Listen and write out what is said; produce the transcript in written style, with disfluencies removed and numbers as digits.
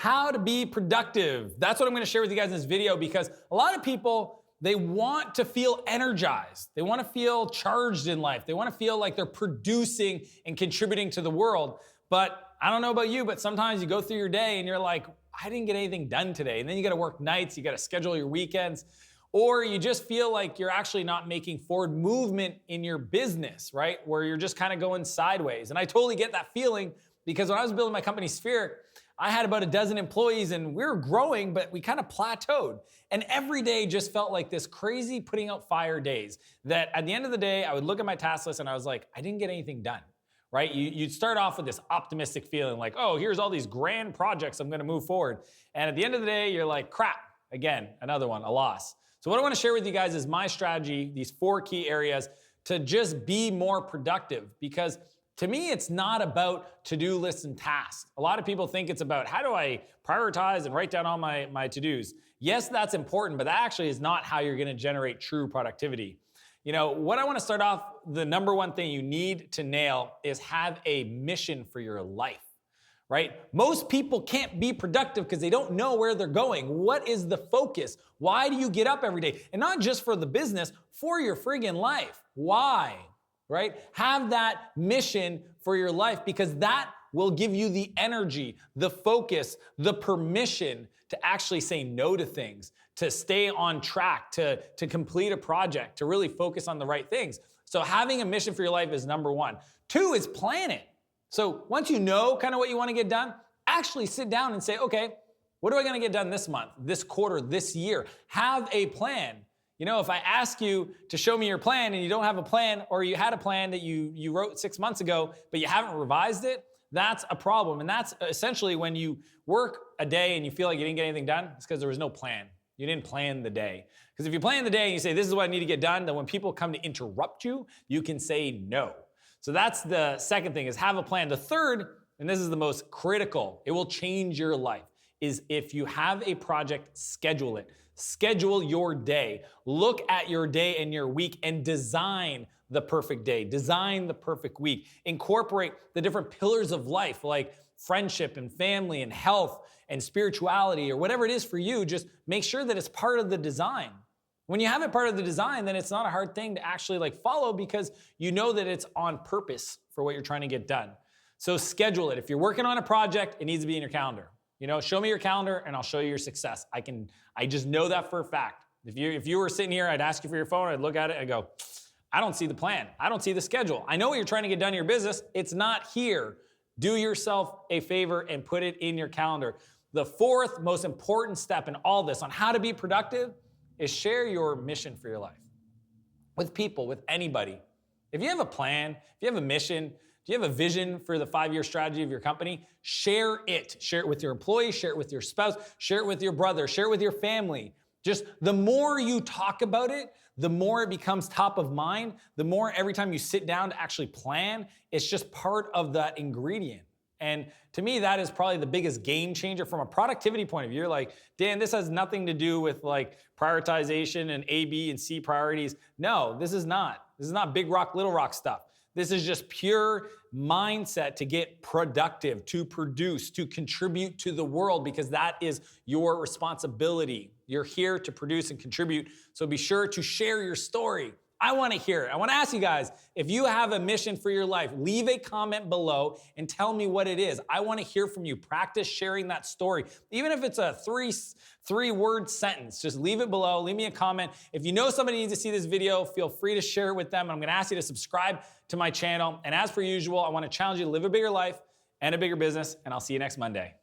how to be productive. That's what I'm gonna share with you guys in this video, because a lot of people, they want to feel energized. They want to feel charged in life. They want to feel like they're producing and contributing to the world. But I don't know about you, but sometimes you go through your day and you're like, I didn't get anything done today. And then you got to work nights, you got to schedule your weekends, or you just feel like you're actually not making forward movement in your business, right? Where you're just kind of going sideways. And I totally get that feeling, because when I was building my company Spheric, I had about a dozen employees and we were growing, but we kind of plateaued. And every day just felt like this crazy putting out fire days, that at the end of the day, I would look at my task list and I was like, I didn't get anything done, right? You'd start off with this optimistic feeling like, oh, here's all these grand projects I'm gonna move forward. And at the end of the day, you're like, crap, again, another one, a loss. So what I wanna share with you guys is my strategy, these 4 key areas to just be more productive. Because to me, it's not about to-do lists and tasks. A lot of people think it's about, how do I prioritize and write down all my to-dos? Yes, that's important, but that actually is not how you're gonna generate true productivity. You know, what I wanna start off, the number one thing you need to nail is have a mission for your life, right? Most people can't be productive because they don't know where they're going. What is the focus? Why do you get up every day? And not just for the business, for your friggin' life. Why? Right? Have that mission for your life, because that will give you the energy, the focus, the permission to actually say no to things, to stay on track, to complete a project, to really focus on the right things. So having a mission for your life is number 1. 2 is plan it. So once you know kind of what you want to get done, actually sit down and say, okay, what am I going to get done this month, this quarter, this year? Have a plan. You know, if I ask you to show me your plan and you don't have a plan, or you had a plan that you wrote 6 months ago, but you haven't revised it, that's a problem. And that's essentially when you work a day and you feel like you didn't get anything done, it's because there was no plan. You didn't plan the day. Because if you plan the day and you say, this is what I need to get done, then when people come to interrupt you, you can say no. So that's the second thing, is have a plan. The third, and this is the most critical, it will change your life, is if you have a project, schedule it. Schedule your day. Look at your day and your week and design the perfect day. Design the perfect week. Incorporate the different pillars of life, like friendship and family and health and spirituality, or whatever it is for you. Just make sure that it's part of the design. When you have it part of the design, then it's not a hard thing to actually follow, because you know that it's on purpose for what you're trying to get done. So schedule it. If you're working on a project, it needs to be in your calendar. You know, show me your calendar and I'll show you your success. I just know that for a fact. If you were sitting here, I'd ask you for your phone, I'd look at it and go, I don't see the plan. I don't see the schedule. I know what you're trying to get done in your business. It's not here. Do yourself a favor and put it in your calendar. The 4th most important step in all this on how to be productive is share your mission for your life with people, with anybody. If you have a plan, if you have a mission, if you have a vision for the 5-year strategy of your company, share it. Share it with your employees, share it with your spouse, share it with your brother, share it with your family. Just the more you talk about it, the more it becomes top of mind, the more every time you sit down to actually plan, it's just part of that ingredient. And to me, that is probably the biggest game changer from a productivity point of view. You're like, Dan, this has nothing to do with prioritization and A, B, and C priorities. No, this is not. This is not big rock, little rock stuff. This is just pure mindset to get productive, to produce, to contribute to the world, because that is your responsibility. You're here to produce and contribute. So be sure to share your story. I want to hear it. I want to ask you guys, if you have a mission for your life, leave a comment below and tell me what it is. I want to hear from you. Practice sharing that story. Even if it's a three-word sentence, just leave it below. Leave me a comment. If you know somebody needs to see this video, feel free to share it with them. I'm going to ask you to subscribe to my channel. And as per usual, I want to challenge you to live a bigger life and a bigger business, and I'll see you next Monday.